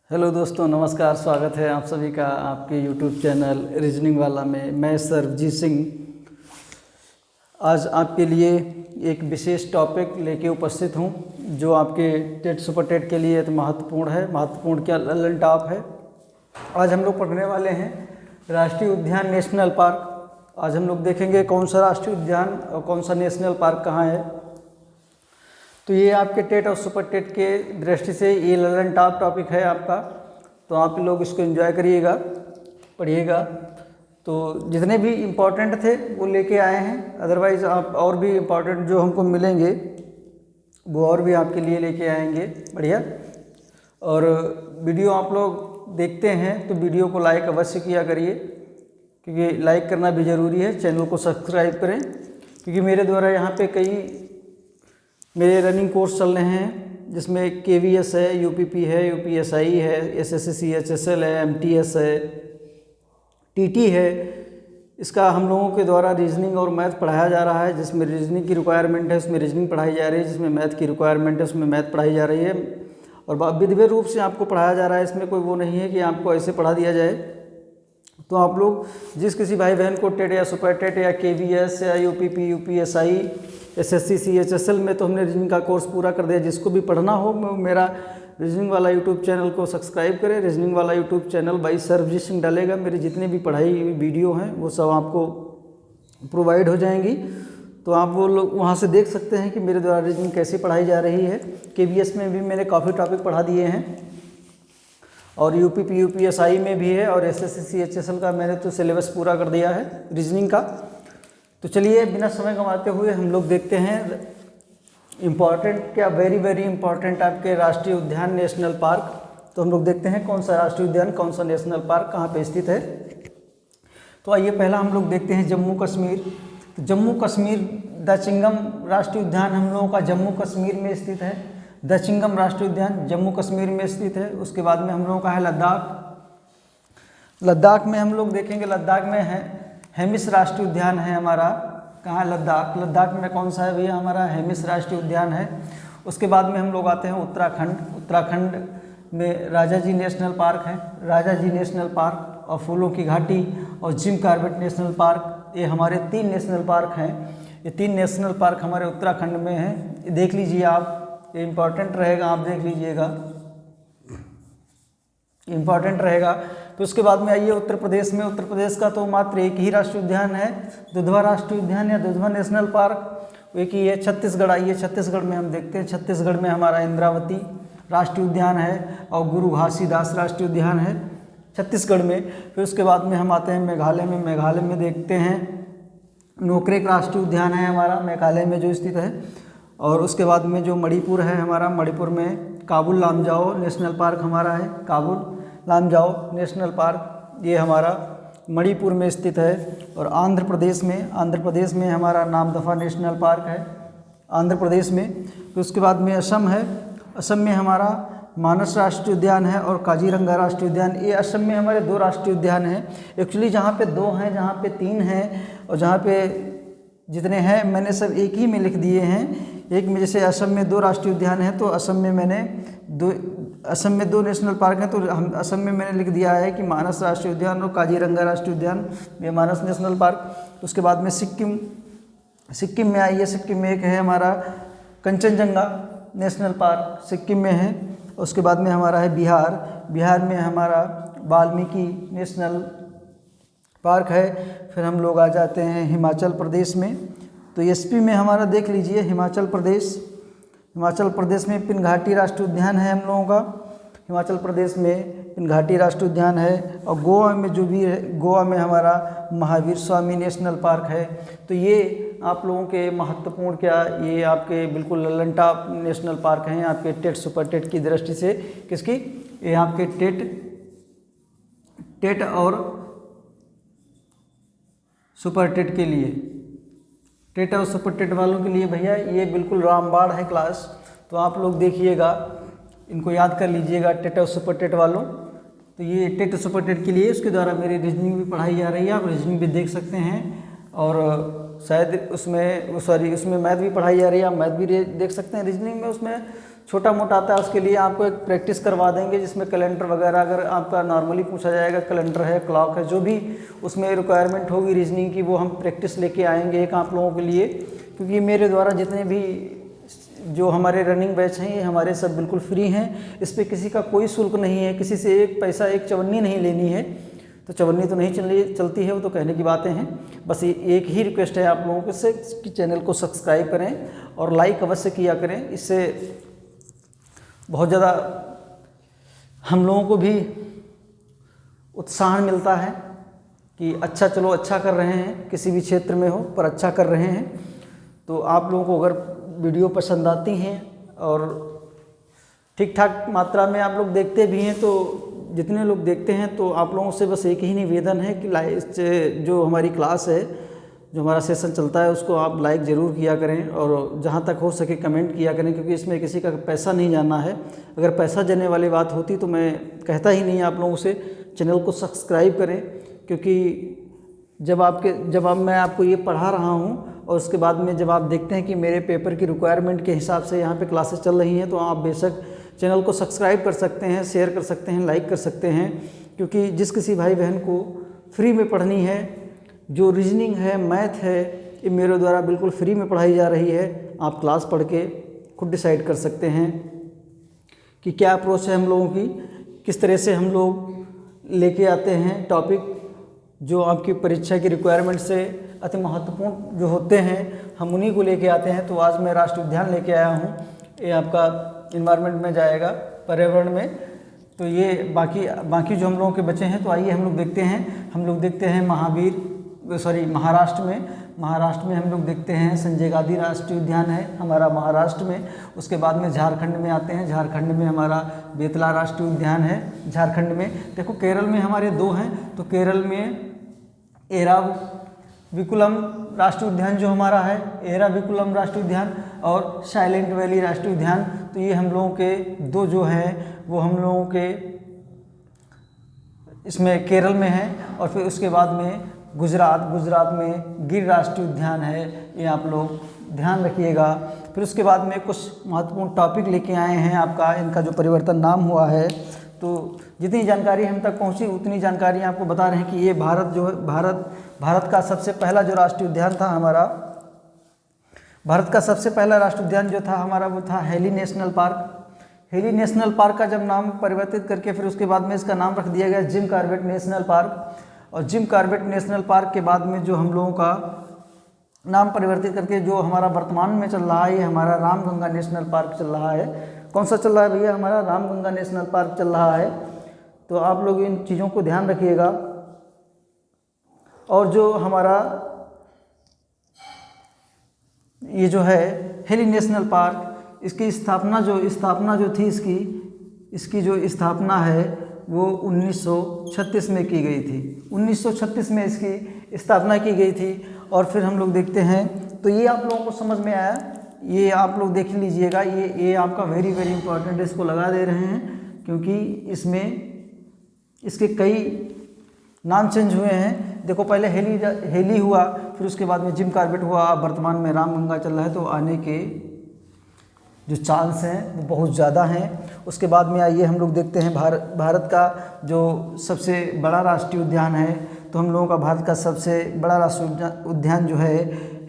Hello दोस्तों, नमस्कार। स्वागत है आप सभी का आपके यूट्यूब चैनल रीजनिंग वाला में। मैं सरबजीत सिंह आज आपके लिए एक विशेष टॉपिक लेके उपस्थित हूं जो आपके टेट सुपर टेट के लिए तो महत्वपूर्ण है। महत्वपूर्ण क्या, ललन टॉप है। आज हम लोग पढ़ने वाले हैं राष्ट्रीय उद्यान नेशनल पार्क। आज हम लोग देखेंगे कौन सा राष्ट्रीय उद्यान और कौन सा नेशनल पार्क कहाँ है। तो ये आपके टेट और सुपर टेट के दृष्टि से ये ललन टॉप टॉपिक है आपका। तो आप लोग इसको एंजॉय करिएगा, पढ़िएगा। तो जितने भी इम्पोर्टेंट थे वो लेके आए हैं, अदरवाइज़ आप और भी इम्पोर्टेंट जो हमको मिलेंगे वो और भी आपके लिए लेके आएंगे। बढ़िया। और वीडियो आप लोग देखते हैं तो वीडियो को लाइक अवश्य किया करिए, क्योंकि लाइक करना भी ज़रूरी है। चैनल को सब्सक्राइब करें, क्योंकि मेरे द्वारा यहाँ पे कई मेरे रनिंग कोर्स चल रहे हैं, जिसमें KVS है, UPP है, UPSI है, SSC CHSL है, MTS है, TT है। इसका हम लोगों के द्वारा रीजनिंग और मैथ पढ़ाया जा रहा है। जिसमें रीजनिंग की रिक्वायरमेंट है उसमें रीजनिंग पढ़ाई जा रही है, जिसमें मैथ की रिक्वायरमेंट है उसमें मैथ पढ़ाई जा रही है। और विधिवत रूप से आपको पढ़ाया जा रहा है। इसमें कोई वो नहीं है कि आपको ऐसे पढ़ा दिया जाए। तो आप लोग जिस किसी भाई बहन को टेट या सुपर टेट या KVS या UPP UPSI SSC CHSL में तो हमने रीजनिंग का कोर्स पूरा कर दिया। जिसको भी पढ़ना हो मेरा रीजनिंग वाला यूट्यूब चैनल को सब्सक्राइब करें। रीजनिंग वाला YouTube channel by Sarabjit Singh डालेगा। मेरी जितनी भी पढ़ाई हुई वीडियो हैं वो सब आपको प्रोवाइड हो जाएंगी। तो आप वो लोग वहाँ से देख सकते हैं कि मेरे द्वारा रीजनिंग कैसे पढ़ाई जा रही है। KVS में भी मैंने काफ़ी टॉपिक पढ़ा दिए हैं, और UPP UPSI में भी है, और SSC CHSL का मैंने तो सिलेबस पूरा कर दिया है रीजनिंग का। तो चलिए बिना समय गंवाते हुए हम लोग देखते हैं इम्पॉर्टेंट क्या, वेरी वेरी इंपॉर्टेंट आपके राष्ट्रीय उद्यान नेशनल पार्क। तो हम लोग देखते हैं कौन सा राष्ट्रीय उद्यान कौन सा नेशनल पार्क कहाँ पे स्थित है। तो आइए पहला हम लोग देखते हैं जम्मू कश्मीर। तो जम्मू कश्मीर दचिंगम राष्ट्रीय उद्यान हम लोगों का जम्मू कश्मीर में स्थित है। दचिंगम राष्ट्रीय उद्यान जम्मू कश्मीर में स्थित है। उसके बाद में हम लोगों का है लद्दाख। लद्दाख में हम लोग देखेंगे, लद्दाख में है हेमिस राष्ट्रीय उद्यान है हमारा। कहाँ है? लद्दाख। लद्दाख में कौन सा है भैया? हमारा हेमिस राष्ट्रीय उद्यान है। उसके बाद में हम लोग आते हैं उत्तराखंड। उत्तराखंड में राजा जी नेशनल पार्क है। राजा जी नेशनल पार्क और फूलों की घाटी और जिम कॉर्बेट नेशनल पार्क, ये हमारे 3 नेशनल पार्क हैं। ये 3 नेशनल पार्क हमारे उत्तराखंड में हैं। देख लीजिए आप, ये इम्पॉर्टेंट रहेगा, आप देख लीजिएगा, इम्पॉर्टेंट रहेगा। तो उसके बाद में आइए उत्तर प्रदेश में। उत्तर प्रदेश का तो मात्र एक ही राष्ट्रीय उद्यान है, दुधवा राष्ट्रीय उद्यान या दुधवा नेशनल पार्क। एक ही है। छत्तीसगढ़, आइए छत्तीसगढ़ में हम देखते हैं। छत्तीसगढ़ में हमारा इंद्रावती राष्ट्रीय उद्यान है और गुरु घासीदास राष्ट्रीय उद्यान है छत्तीसगढ़ में। फिर उसके बाद में हम आते हैं मेघालय में। मेघालय में देखते हैं नोकरेक राष्ट्रीय उद्यान है हमारा, मेघालय में जो स्थित है। और उसके बाद में जो मणिपुर है हमारा, मणिपुर में काबुल लामजाओ नेशनल पार्क हमारा है। काबुल लामजाओ नेशनल पार्क ये हमारा मणिपुर में स्थित है। और आंध्र प्रदेश में हमारा नामदफा नेशनल पार्क है आंध्र प्रदेश में। फिर उसके बाद में असम है। असम में हमारा मानस राष्ट्रीय उद्यान है और काजीरंगा राष्ट्रीय उद्यान। ये असम में हमारे 2 राष्ट्रीय उद्यान हैं। एक्चुअली जहाँ पे 2 हैं, जहाँ पे 3 हैं, और जहाँ पे जितने हैं मैंने सब एक ही में लिख दिए हैं। एक में जैसे असम में 2 राष्ट्रीय उद्यान हैं, तो असम में मैंने 2 नेशनल पार्क हैं, तो हम असम में मैंने लिख दिया है कि मानस राष्ट्रीय उद्यान और काजीरंगा राष्ट्रीय उद्यान, ये मानस नेशनल पार्क। उसके बाद में सिक्किम में आइए। सिक्किम में एक है हमारा कंचनजंगा नेशनल पार्क, सिक्किम में है। उसके बाद में हमारा है बिहार में हमारा वाल्मीकि नेशनल पार्क है। फिर हम लोग आ जाते हैं हिमाचल प्रदेश में। तो SP में हमारा देख लीजिए हिमाचल प्रदेश में पिनघाटी राष्ट्रीय उद्यान है हम लोगों का। हिमाचल प्रदेश में पिनघाटी राष्ट्रीय उद्यान है। और गोवा में जो भी है, गोवा में हमारा महावीर स्वामी नेशनल पार्क है। तो ये आप लोगों के महत्वपूर्ण क्या, ये आपके बिल्कुल ललन टॉप नेशनल पार्क हैं आपके टेट सुपर टेट की दृष्टि से। किसकी? ये आपके टेट और सुपर टेट के लिए, टेट और सुपर टेट वालों के लिए भैया ये बिल्कुल रामबाण है क्लास। तो आप लोग देखिएगा, इनको याद कर लीजिएगा टेट और सुपर टेट वालों। तो ये टेट सुपर टेट के लिए उसके द्वारा मेरी रीजनिंग भी पढ़ाई जा रही है, आप रीजनिंग भी देख सकते हैं। और शायद उसमें मैथ भी पढ़ाई जा रही है, आप मैथ भी देख सकते हैं रीजनिंग में। उसमें छोटा मोटा आता है उसके लिए आपको एक प्रैक्टिस करवा देंगे, जिसमें कैलेंडर वगैरह अगर आपका नॉर्मली पूछा जाएगा, कैलेंडर है, क्लॉक है, जो भी उसमें रिक्वायरमेंट होगी रीजनिंग की वो हम प्रैक्टिस लेके आएंगे एक आप लोगों के लिए। क्योंकि मेरे द्वारा जितने भी जो हमारे रनिंग बैच हैं ये हमारे सब बिल्कुल फ्री हैं, इस पर किसी का कोई शुल्क नहीं है, किसी से एक पैसा एक चवन्नी नहीं लेनी है। तो चवन्नी तो नहीं चलती है, वो तो कहने की बातें हैं। बस ये एक ही रिक्वेस्ट है आप लोगों से कि चैनल को सब्सक्राइब करें और लाइक अवश्य किया करें, इससे बहुत ज़्यादा हम लोगों को भी उत्साह मिलता है कि अच्छा, चलो अच्छा कर रहे हैं, किसी भी क्षेत्र में हो पर अच्छा कर रहे हैं। तो आप लोगों को अगर वीडियो पसंद आती हैं और ठीक ठाक मात्रा में आप लोग देखते भी हैं, तो जितने लोग देखते हैं तो आप लोगों से बस एक ही निवेदन है कि जो हमारी क्लास है, जो हमारा सेशन चलता है, उसको आप लाइक ज़रूर किया करें और जहाँ तक हो सके कमेंट किया करें, क्योंकि इसमें किसी का पैसा नहीं जाना है। अगर पैसा जाने वाली बात होती तो मैं कहता ही नहीं आप लोगों से चैनल को सब्सक्राइब करें, क्योंकि जब मैं आपको ये पढ़ा रहा हूँ और उसके बाद में जब आप देखते हैं कि मेरे पेपर की रिक्वायरमेंट के हिसाब से यहाँ पे क्लासेस चल रही हैं, तो आप बेशक चैनल को सब्सक्राइब कर सकते हैं, शेयर कर सकते हैं, लाइक कर सकते हैं। क्योंकि जिस किसी भाई बहन को फ्री में पढ़नी है, जो रीजनिंग है, मैथ है, ये मेरे द्वारा बिल्कुल फ्री में पढ़ाई जा रही है। आप क्लास पढ़ के खुद डिसाइड कर सकते हैं कि क्या अप्रोच है हम लोगों की, किस तरह से हम लोग लेके आते हैं टॉपिक जो आपकी परीक्षा की रिक्वायरमेंट से अति महत्वपूर्ण जो होते हैं, हम उन्हीं को लेके आते हैं। तो आज मैं राष्ट्रीय उद्यान लेके आया हूँ, ये आपका इन्वायरमेंट में जाएगा, पर्यावरण में। तो ये बाकी जो हम लोगों के बचे हैं, तो आइए हम लोग देखते हैं महाराष्ट्र में हम लोग देखते हैं संजय गांधी राष्ट्रीय उद्यान है हमारा महाराष्ट्र में। उसके बाद में झारखंड में आते हैं, झारखंड में हमारा बेतला राष्ट्रीय उद्यान है। झारखंड में देखो, केरल में हमारे 2 हैं, तो केरल में एराविकुलम राष्ट्रीय उद्यान जो हमारा है, एराविकुलम राष्ट्रीय उद्यान और साइलेंट वैली राष्ट्रीय उद्यान। तो ये हम लोगों के 2 जो हैं वो हम लोगों के इसमें केरल में है। और फिर उसके बाद में गुजरात में गिर राष्ट्रीय उद्यान है, ये आप लोग ध्यान रखिएगा। फिर उसके बाद में कुछ महत्वपूर्ण टॉपिक लेके आए हैं आपका, इनका जो परिवर्तन नाम हुआ है। तो जितनी जानकारी हम तक पहुंची उतनी जानकारी आपको बता रहे हैं कि ये भारत का सबसे पहला जो राष्ट्रीय उद्यान था हमारा, भारत का सबसे पहला राष्ट्रीय उद्यान जो था हमारा वो था heli national park. Heli national park का जब नाम परिवर्तित करके फिर उसके बाद में इसका नाम रख दिया गया जिम कॉर्बेट नेशनल पार्क। और जिम कॉर्बेट नेशनल पार्क के बाद में जो हम लोगों का नाम परिवर्तित करके जो हमारा वर्तमान में चल रहा है, ये हमारा रामगंगा नेशनल पार्क चल रहा है। कौन सा चल रहा है भैया? हमारा रामगंगा नेशनल पार्क चल रहा है। तो आप लोग इन चीज़ों को ध्यान रखिएगा। और जो हमारा ये जो है हेली नेशनल पार्क, इसकी स्थापना जो थी इसकी जो स्थापना है वो 1936 में की गई थी। 1936 में इसकी स्थापना की गई थी। और फिर हम लोग देखते हैं, तो ये आप लोगों को समझ में आया, ये आप लोग देख लीजिएगा, ये आपका वेरी इंपॉर्टेंट, इसको लगा दे रहे हैं क्योंकि इसमें इसके कई नाम चेंज हुए हैं। देखो, पहले हेली हुआ, फिर उसके बाद में जिम कॉर्बेट हुआ, अब वर्तमान में रामगंगा चल रहा है। तो आने के जो चांस हैं वो बहुत ज़्यादा हैं। उसके बाद में आइए हम लोग देखते हैं भारत का जो सबसे बड़ा राष्ट्रीय उद्यान है। तो हम लोगों का भारत का सबसे बड़ा राष्ट्रीय उद्यान जो है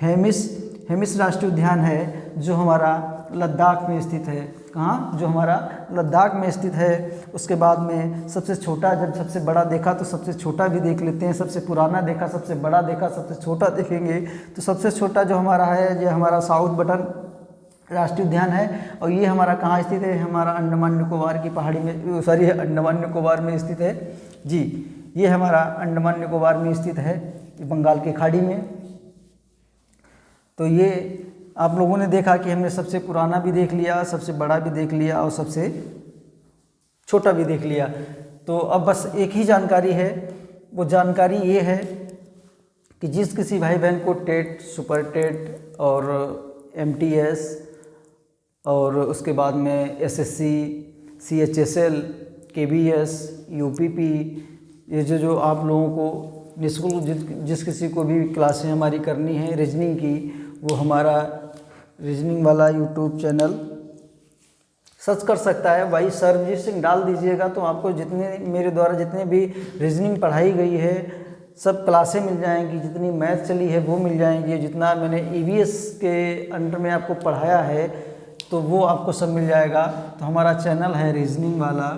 हेमिस राष्ट्रीय उद्यान है, जो हमारा लद्दाख में स्थित है। कहाँ? जो हमारा लद्दाख में स्थित है। उसके बाद में सबसे छोटा, जब सबसे बड़ा देखा तो सबसे छोटा भी देख लेते हैं। सबसे पुराना देखा, सबसे बड़ा देखा, सबसे छोटा देखेंगे। तो सबसे छोटा जो हमारा है, ये हमारा साउथ बटन राष्ट्रीय उद्यान है। और ये हमारा कहाँ स्थित है? हमारा अंडमान निकोबार की पहाड़ी में, अंडमान निकोबार में स्थित है जी। ये हमारा अंडमान निकोबार में स्थित है, बंगाल की खाड़ी में। तो ये आप लोगों ने देखा कि हमने सबसे पुराना भी देख लिया, सबसे बड़ा भी देख लिया और सबसे छोटा भी देख लिया। तो अब बस एक ही जानकारी है, वो जानकारी ये है कि जिस किसी भाई बहन को टेट, सुपर टेट और MTS और उसके बाद में SSC, CHSL, KBS, UPP, ये जो आप लोगों को निःशुल्क जिस किसी को भी क्लासें हमारी करनी है रीजनिंग की, वो हमारा रीजनिंग वाला यूट्यूब चैनल सर्च कर सकता है। भाई सर्वजीत सिंह डाल दीजिएगा तो आपको जितने मेरे द्वारा जितने भी रीजनिंग पढ़ाई गई है सब क्लासें मिल जाएंगी, जितनी मैथ चली है वो मिल जाएंगी, जितना मैंने EVS के अंडर में आपको पढ़ाया है तो वो आपको सब मिल जाएगा। तो हमारा चैनल है रीजनिंग वाला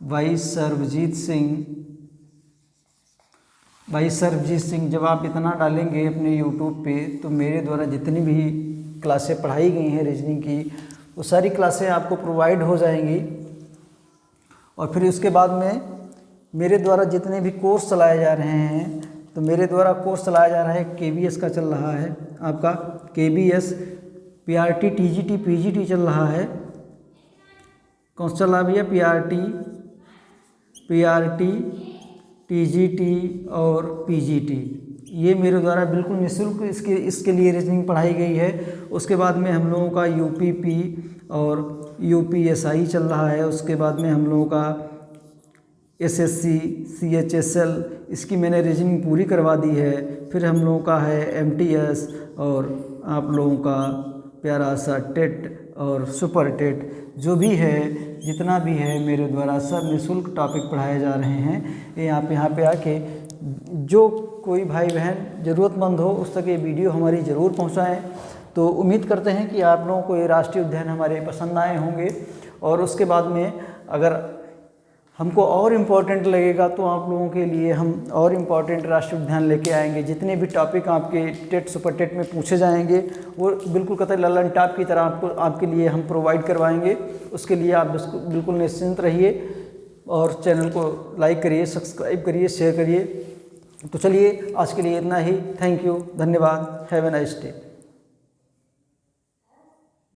भाई सर्वजीत सिंह। जब आप इतना डालेंगे अपने यूट्यूब पे तो मेरे द्वारा जितनी भी क्लासें पढ़ाई गई हैं रीजनिंग की वो सारी क्लासें आपको प्रोवाइड हो जाएंगी। और फिर उसके बाद में मेरे द्वारा जितने भी कोर्स चलाए जा रहे हैं, तो मेरे द्वारा कोर्स चलाया जा रहा है KBS का चल रहा है, आपका KBS PRT TGT PGT चल रहा है। कौन सा चल रहा है भैया? PRT TGT और PGT। ये मेरे द्वारा बिल्कुल निःशुल्क इसके लिए रीजनिंग पढ़ाई गई है। उसके बाद में हम लोगों का UPP और UPSI चल रहा है। उसके बाद में हम लोगों का SSC CHSL, इसकी मैंने रीजनिंग पूरी करवा दी है। फिर हम लोगों का है MTS और आप लोगों का प्यारा सा टेट और सुपर टेट, जो भी है जितना भी है मेरे द्वारा सब निःशुल्क टॉपिक पढ़ाए जा रहे हैं। ये आप यहाँ पे आके जो कोई भाई बहन ज़रूरतमंद हो उस तक ये वीडियो हमारी ज़रूर पहुँचाएँ। तो उम्मीद करते हैं कि आप लोगों को ये राष्ट्रीय उद्यान हमारे पसंद आए होंगे। और उसके बाद में अगर हमको और इम्पोर्टेंट लगेगा तो आप लोगों के लिए हम और इम्पोर्टेंट राष्ट्रीय उद्यान लेके आएंगे। जितने भी टॉपिक आपके टेट सुपर टेट में पूछे जाएंगे वो बिल्कुल कतई ललन टॉप की तरह आपके लिए हम प्रोवाइड करवाएंगे। उसके लिए आप बिल्कुल निश्चिंत रहिए और चैनल को लाइक करिए, सब्सक्राइब करिए, शेयर करिए। तो चलिए आज के लिए इतना ही। थैंक यू, धन्यवाद, हैव ए नाइस डे।